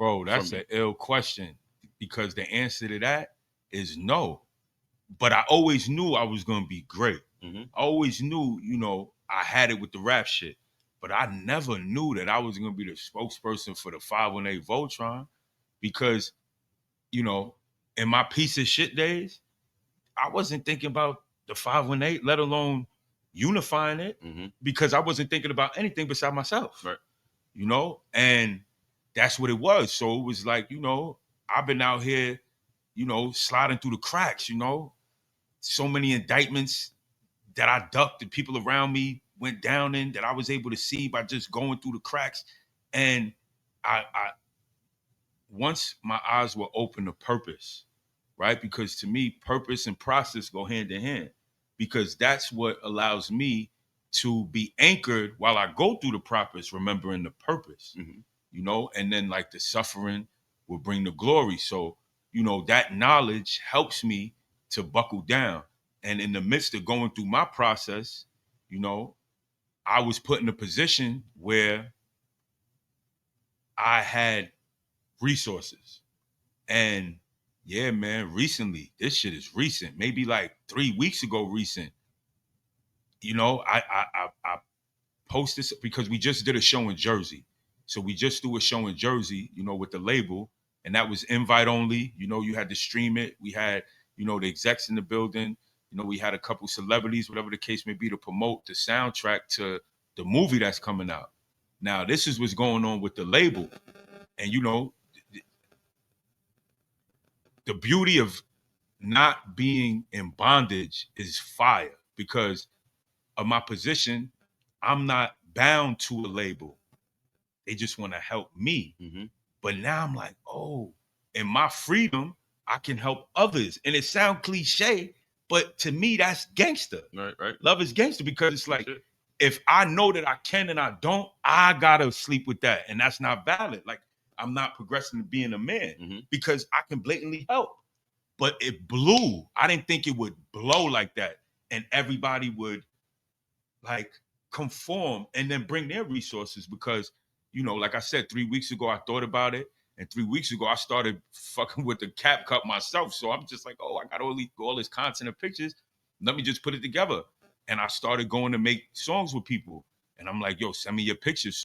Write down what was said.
Bro, that's an ill question because the answer to that is no. But I always knew I was going to be great. I always knew, I had it with the rap shit. But I never knew that I was going to be the spokesperson for the 518 Voltron because, in my piece of shit days, I wasn't thinking about the 518, let alone unifying it, because I wasn't thinking about anything beside myself. Right. And that's what it was. So it was like, I've been out here, sliding through the cracks, so many indictments that I ducked and people around me went down in that I was able to see by just going through the cracks. And I once my eyes were open to purpose, right? Because to me, purpose and process go hand in hand because that's what allows me to be anchored while I go through the process, remembering the purpose, and then like the suffering will bring the glory. So, that knowledge helps me to buckle down. And in the midst of going through my process, I was put in a position where I had resources. And yeah, man, recently, this shit is recent, maybe like 3 weeks ago recent. I posted because we just did a show in Jersey. So we just threw a show in Jersey, with the label, and that was invite only. You had to stream it. We had, the execs in the building. We had a couple celebrities, whatever the case may be, to promote the soundtrack to the movie that's coming out. Now, this is what's going on with the label. And, the beauty of not being in bondage is fire because of my position. I'm not bound to a label. They just want to help me. But now I'm like, oh, in my freedom, I can help others. And it sounds cliche, but to me, that's gangster. Right. Love is gangster because it's like, if I know that I can and I don't, I gotta sleep with that. And that's not valid. Like, I'm not progressing to being a man because I can blatantly help. But it blew. I didn't think it would blow like that. And everybody would like conform and then bring their resources because, like I said, 3 weeks ago, I thought about it. And 3 weeks ago, I started fucking with the cap cut myself. So I'm just like, oh, I got all this content and pictures. Let me just put it together. And I started going to make songs with people. And I'm like, yo, send me your pictures.